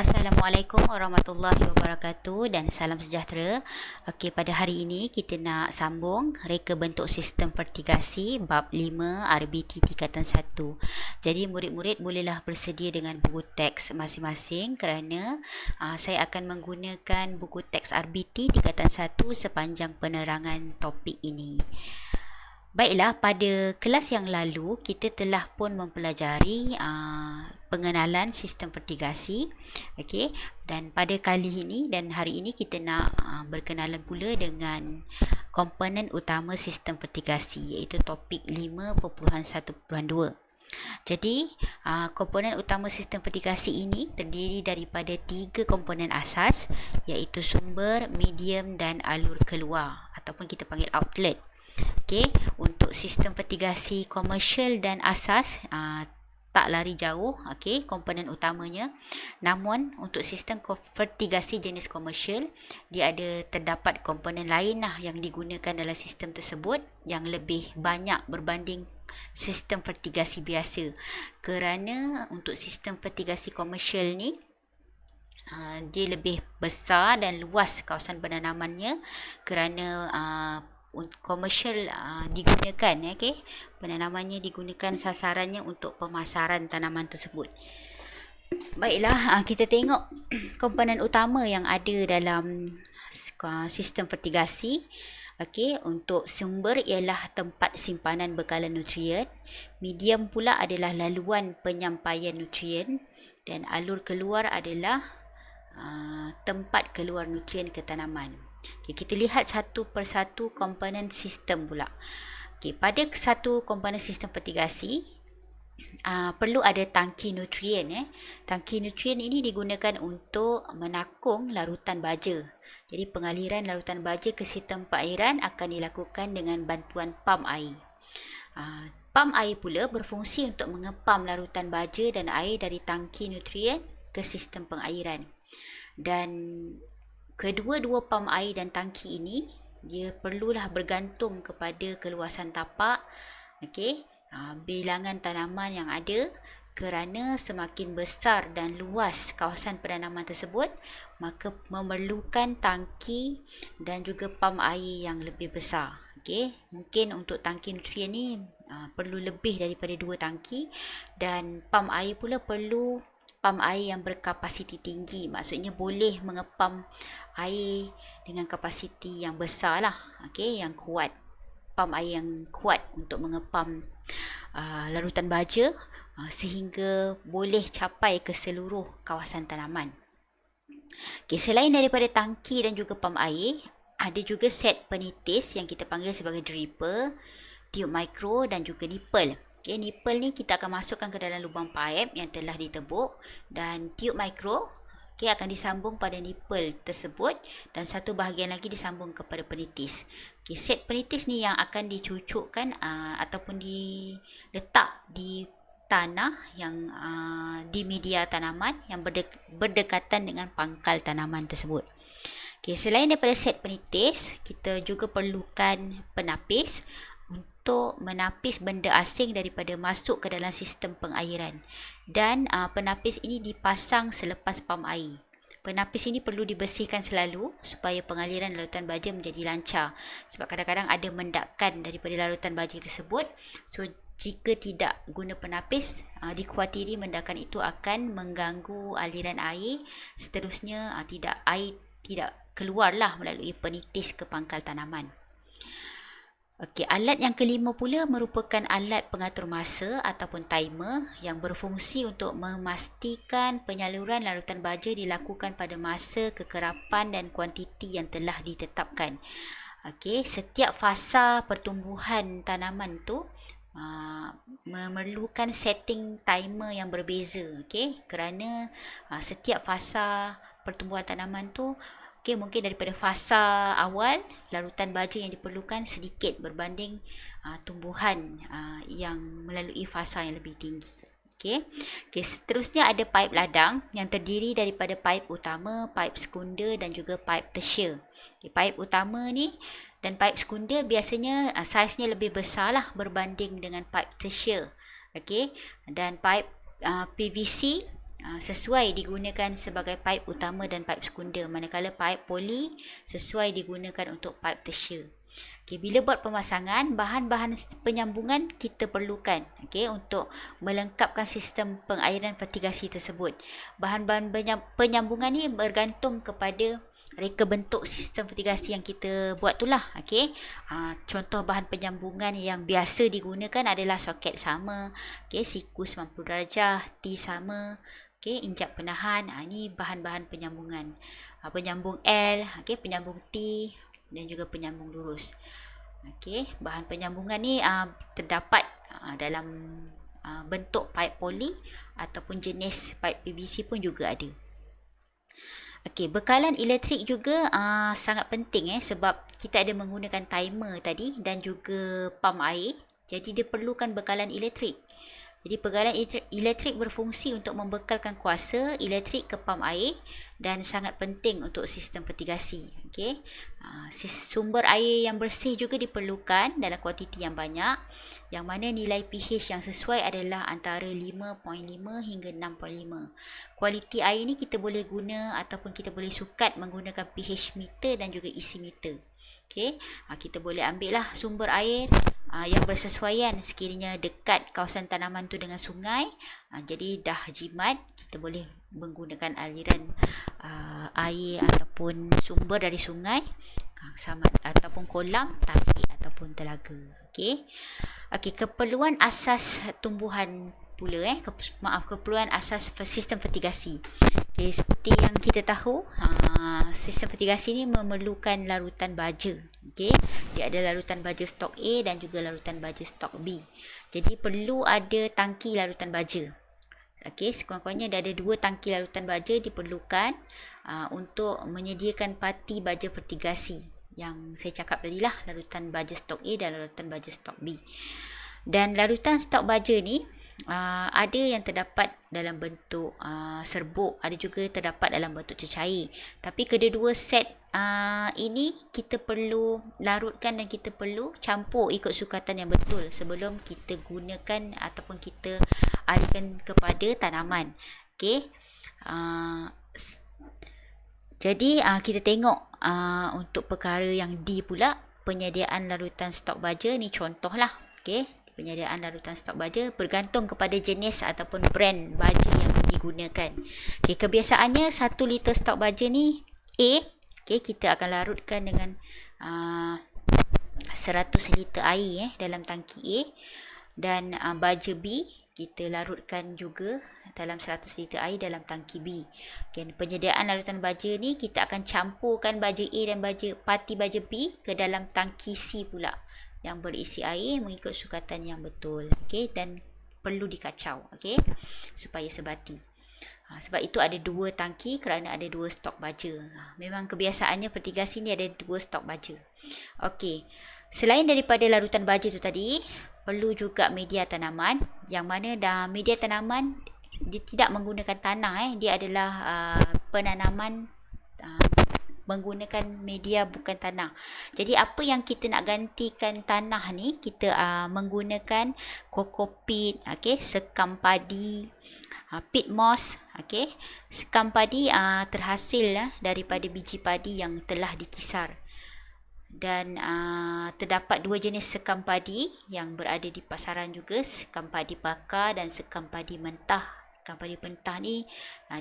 Assalamualaikum warahmatullahi wabarakatuh dan salam sejahtera. Okey, pada hari ini kita nak sambung reka bentuk sistem vertigasi bab 5 RBT tingkatan 1. Jadi murid-murid bolehlah bersedia dengan buku teks masing-masing kerana saya akan menggunakan buku teks RBT tingkatan 1 sepanjang penerangan topik ini. Baiklah, pada kelas yang lalu kita telah pun mempelajari pengenalan sistem vertigasi. Okey, dan pada kali ini dan hari ini kita nak berkenalan pula dengan komponen utama sistem vertigasi, iaitu topik 5.1.2. Jadi, komponen utama sistem vertigasi ini terdiri daripada 3 komponen asas, iaitu sumber, medium dan alur keluar ataupun kita panggil outlet. Okey, untuk sistem vertigasi komersial dan asas tak lari jauh, okey, komponen utamanya. Namun untuk sistem vertigasi jenis komersial, dia ada terdapat komponen lain yang digunakan dalam sistem tersebut yang lebih banyak berbanding sistem vertigasi biasa. Kerana untuk sistem vertigasi komersial ni dia lebih besar dan luas kawasan penanamannya kerana komersial digunakan, okey, penanamannya digunakan, sasarannya untuk pemasaran tanaman tersebut. Baiklah, kita tengok komponen utama yang ada dalam sistem vertigasi. Okey, untuk sumber ialah tempat simpanan bekalan nutrien, medium pula adalah laluan penyampaian nutrien, dan alur keluar adalah tempat keluar nutrien ke tanaman. Okay, kita lihat satu persatu komponen sistem pula. Okay, pada satu komponen sistem vertigasi perlu ada tangki nutrien. Tangki nutrien ini digunakan untuk menakung larutan baja. Jadi pengaliran larutan baja ke sistem perairan akan dilakukan dengan bantuan pam air. Pam air pula berfungsi untuk mengepam larutan baja dan air dari tangki nutrien ke sistem pengairan. Dan kedua-dua pam air dan tangki ini dia perlulah bergantung kepada keluasan tapak, okey, bilangan tanaman yang ada, kerana semakin besar dan luas kawasan penanaman tersebut, maka memerlukan tangki dan juga pam air yang lebih besar. Okey, mungkin untuk tangki nutrien ni perlu lebih daripada 2 tangki, dan pam air pula perlu pam air yang berkapasiti tinggi, maksudnya boleh mengepam air dengan kapasiti yang besar lah, okey, yang kuat, pam air yang kuat untuk mengepam larutan baja sehingga boleh capai ke seluruh kawasan tanaman. Okey, selain daripada tangki dan juga pam air, ada juga set penitis yang kita panggil sebagai dripper, tiup mikro dan juga nipple. Okay, nipple ni kita akan masukkan ke dalam lubang paip yang telah ditebuk, dan tiup mikro akan disambung pada nipple tersebut, dan satu bahagian lagi disambung kepada penitis. Okay, set penitis ni yang akan dicucukkan ataupun diletak di tanah yang di media tanaman yang berdekatan dengan pangkal tanaman tersebut. Okay, selain daripada set penitis, kita juga perlukan penapis untuk menapis benda asing daripada masuk ke dalam sistem pengairan, dan penapis ini dipasang selepas pam air. Penapis ini perlu dibersihkan selalu supaya pengaliran larutan baja menjadi lancar, sebab kadang-kadang ada mendakan daripada larutan baja tersebut. So jika tidak guna penapis, dikhawatiri mendakan itu akan mengganggu aliran air, seterusnya air tidak keluarlah melalui penitis ke pangkal tanaman. Okey, alat yang kelima pula merupakan alat pengatur masa ataupun timer yang berfungsi untuk memastikan penyaluran larutan baja dilakukan pada masa, kekerapan dan kuantiti yang telah ditetapkan. Okey, setiap fasa pertumbuhan tanaman tu memerlukan setting timer yang berbeza, okey, kerana setiap fasa pertumbuhan tanaman tu, okey, mungkin daripada fasa awal larutan baja yang diperlukan sedikit berbanding tumbuhan yang melalui fasa yang lebih tinggi. Okey, seterusnya ada paip ladang yang terdiri daripada paip utama, paip sekunder dan juga paip tersier. Okay, paip utama ni dan paip sekunder biasanya saiznya lebih besar lah berbanding dengan paip tersier. Okey, dan paip PVC sesuai digunakan sebagai pipe utama dan pipe sekunder, manakala pipe poli sesuai digunakan untuk pipe tersier. Okay, bila buat pemasangan, bahan-bahan penyambungan kita perlukan untuk melengkapkan sistem pengairan fertigasi tersebut. Bahan-bahan penyambungan ni bergantung kepada reka bentuk sistem fertigasi yang kita buat tu lah. Contoh bahan penyambungan yang biasa digunakan adalah soket sama, siku 90 darjah, T sama, injap penahan. Ini bahan-bahan penyambungan. Penyambung L, penyambung T dan juga penyambung lurus. Bahan penyambungan ni terdapat dalam bentuk pipe poli ataupun jenis pipe PVC pun juga ada. Bekalan elektrik juga sangat penting sebab kita ada menggunakan timer tadi dan juga pam air. Jadi dia perlukan bekalan elektrik. Jadi bekalan elektrik berfungsi untuk membekalkan kuasa elektrik ke pam air dan sangat penting untuk sistem fertigasi. Sumber air yang bersih juga diperlukan dalam kuantiti yang banyak, yang mana nilai pH yang sesuai adalah antara 5.5 hingga 6.5. Kualiti air ni kita boleh guna ataupun kita boleh sukat menggunakan pH meter dan juga isi meter. Kita boleh ambil lah sumber air yang bersesuaian sekiranya dekat kawasan tanaman tu dengan sungai. Jadi dah jimat, kita boleh menggunakan aliran air ataupun sumber dari sungai sama ataupun kolam, tasik ataupun telaga. Keperluan asas tumbuhan pula keperluan asas sistem fertigasi. Seperti yang kita tahu, sistem fertigasi ni memerlukan larutan baja. Dia ada larutan baja stok A dan juga larutan baja stok B. Jadi perlu ada tangki larutan baja. Sekurang-kurangnya ada 2 tangki larutan baja diperlukan untuk menyediakan parti baja fertigasi yang saya cakap tadilah, larutan baja stok A dan larutan baja stok B. Dan larutan stok baja ni ada yang terdapat dalam bentuk serbuk, ada juga terdapat dalam bentuk cecair. Tapi kedua-dua set ini kita perlu larutkan dan kita perlu campur ikut sukatan yang betul sebelum kita gunakan ataupun kita alihkan kepada tanaman. Jadi kita tengok untuk perkara yang D pula, penyediaan larutan stok baja ni contohlah. Penyediaan larutan stok baja bergantung kepada jenis ataupun brand baja yang digunakan. Kebiasaannya 1 liter stok baja ni A, kita akan larutkan dengan 100 liter air dalam tangki A, dan baja B kita larutkan juga dalam 100 liter air dalam tangki B. Penyediaan larutan baja ni kita akan campurkan baja A dan parti baja B ke dalam tangki C pula yang berisi air mengikut sukatan yang betul. Dan perlu dikacau supaya sebati. Sebab itu ada 2 tangki kerana ada 2 stok baja. Memang kebiasaannya fertigasi ni ada 2 stok baja. Selain daripada larutan baja tu tadi, perlu juga media tanaman, yang mana media tanaman dia tidak menggunakan tanah. Dia adalah penanaman menggunakan media bukan tanah. Jadi apa yang kita nak gantikan tanah ni, kita menggunakan kokopit, sekam padi, pit moss. Sekam padi terhasil daripada biji padi yang telah dikisar. Dan terdapat 2 jenis sekam padi yang berada di pasaran juga, sekam padi bakar dan sekam padi mentah. Sekam padi mentah ni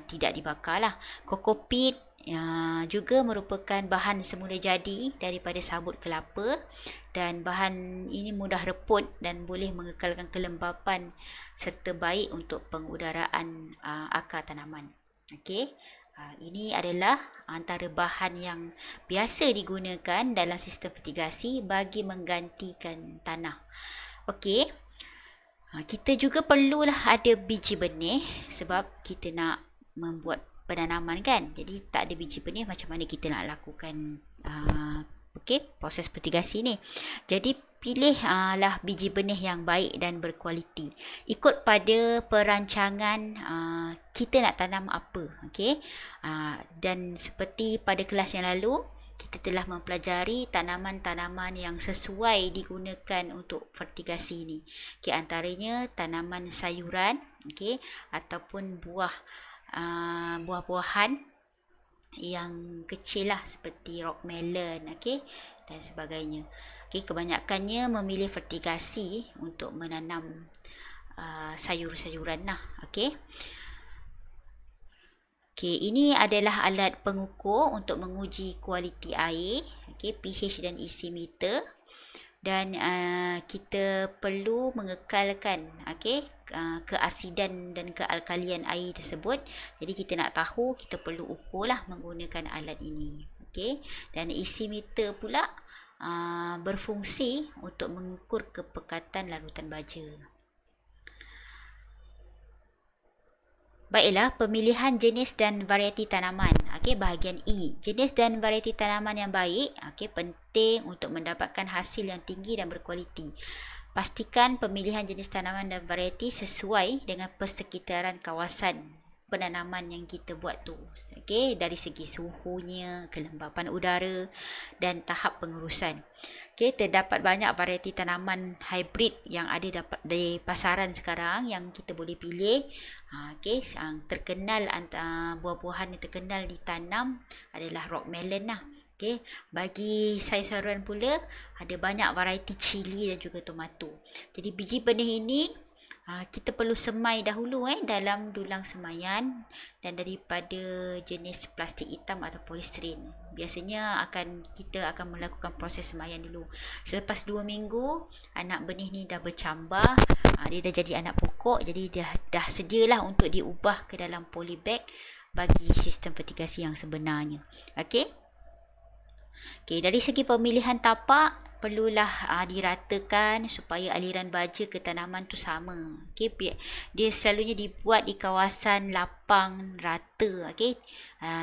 tidak dibakar lah. Kokopit juga merupakan bahan semula jadi daripada sabut kelapa, dan bahan ini mudah reput dan boleh mengekalkan kelembapan serta baik untuk pengudaraan akar tanaman. Ini adalah antara bahan yang biasa digunakan dalam sistem fertigasi bagi menggantikan tanah. Kita juga perlulah ada biji benih sebab kita nak membuat penanaman kan. Jadi tak ada biji benih, macam mana kita nak lakukan proses fertigasi ni. Jadi pilihlah biji benih yang baik dan berkualiti. Ikut pada perancangan kita nak tanam apa. Dan seperti pada kelas yang lalu, kita telah mempelajari tanaman-tanaman yang sesuai digunakan untuk fertigasi ni. Antaranya tanaman sayuran, ataupun buah buah-buahan yang kecil lah seperti rock melon, okey, dan sebagainya. Okey, kebanyakannya memilih vertigasi untuk menanam sayur-sayuran lah. Okey. Okey, ini adalah alat pengukur untuk menguji kualiti air, okey, pH dan isi meter. Dan kita perlu mengekalkan, okey, keasidan dan kealkalian air tersebut. Jadi kita nak tahu, kita perlu ukurlah menggunakan alat ini. Okey, dan isi meter pula berfungsi untuk mengukur kepekatan larutan baja. Baiklah, pemilihan jenis dan varieti tanaman. Okey, bahagian E. Jenis dan varieti tanaman yang baik, okey, penting untuk mendapatkan hasil yang tinggi dan berkualiti. Pastikan pemilihan jenis tanaman dan varieti sesuai dengan persekitaran kawasan penanaman yang kita buat tu. Okey, dari segi suhunya, kelembapan udara dan tahap pengurusan. Okey, terdapat banyak varieti tanaman hybrid yang ada dapat di pasaran sekarang yang kita boleh pilih. Okey, yang terkenal buah-buahan yang terkenal ditanam adalah rock melon lah. Okey, bagi sayur-sayuran pula ada banyak varieti cili dan juga tomato. Jadi biji benih ini kita perlu semai dahulu dalam dulang semaian dan daripada jenis plastik hitam atau polistiren. Biasanya kita akan melakukan proses semaian dulu. Selepas 2 minggu anak benih ni dah bercambah, dia dah jadi anak pokok, jadi dah sedialah untuk diubah ke dalam polybag bagi sistem fertigasi yang sebenarnya. Okey. Okey, dari segi pemilihan tapak perlulah diratakan supaya aliran baja ke tanaman tu sama. Okey, dia selalunya dibuat di kawasan lapang rata, okey,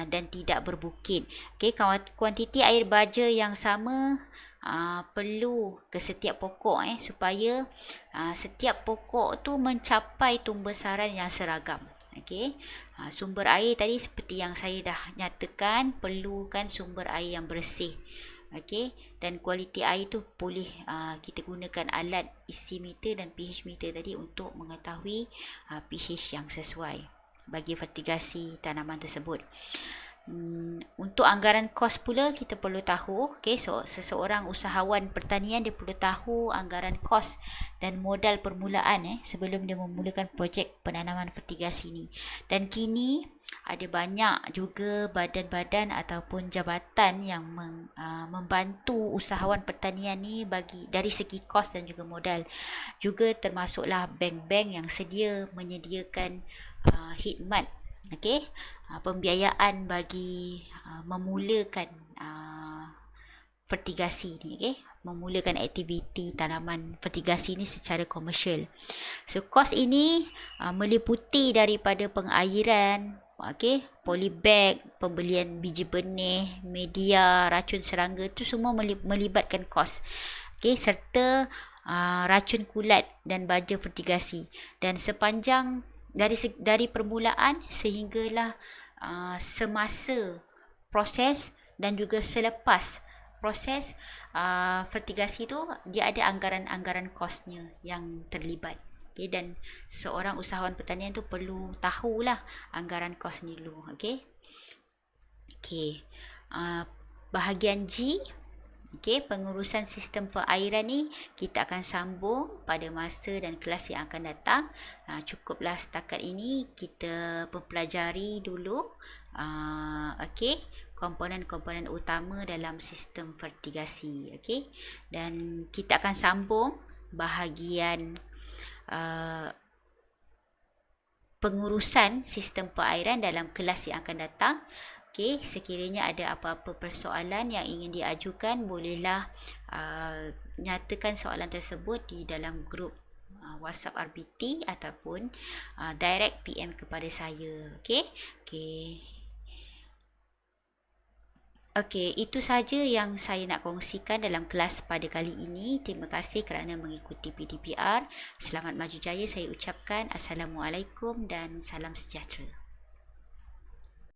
dan tidak berbukit. Okey, kuantiti air baja yang sama perlu ke setiap pokok supaya setiap pokok tu mencapai tumbesaran yang seragam. Okey, sumber air tadi seperti yang saya dah nyatakan, perlukan sumber air yang bersih. Okey, dan kualiti air tu boleh kita gunakan alat isi meter dan pH meter tadi untuk mengetahui pH yang sesuai bagi fertigasi tanaman tersebut. Untuk anggaran kos pula kita perlu tahu, okey, so seseorang usahawan pertanian dia perlu tahu anggaran kos dan modal permulaan sebelum dia memulakan projek penanaman fertigasi ni. Dan kini ada banyak juga badan-badan ataupun jabatan yang membantu usahawan pertanian ni dari segi kos dan juga modal. Juga termasuklah bank-bank yang sedia menyediakan khidmat, okey, pembiayaan bagi memulakan fertigasi ni, okey, memulakan aktiviti tanaman fertigasi ni secara komersial. So kos ini meliputi daripada pengairan, okey, polybag, pembelian biji benih, media, racun serangga, tu semua melibatkan kos. Okey, serta racun kulat dan baja fertigasi. Dan sepanjang dari permulaan sehinggalah semasa proses dan juga selepas proses fertigasi tu, dia ada anggaran-anggaran kosnya yang terlibat. Okay, dan seorang usahawan pertanian tu perlu tahulah anggaran kos ni dulu. Okay. Bahagian G, okey, pengurusan sistem perairan ni kita akan sambung pada masa dan kelas yang akan datang. Cukuplah setakat ini kita mempelajari dulu okey, komponen-komponen utama dalam sistem fertigasi, okey. Dan kita akan sambung bahagian pengurusan sistem perairan dalam kelas yang akan datang. Okey, sekiranya ada apa-apa persoalan yang ingin diajukan, bolehlah nyatakan soalan tersebut di dalam grup WhatsApp RBT ataupun direct PM kepada saya. Okey, itu saja yang saya nak kongsikan dalam kelas pada kali ini. Terima kasih kerana mengikuti PDPR. Selamat maju jaya saya ucapkan. Assalamualaikum dan salam sejahtera.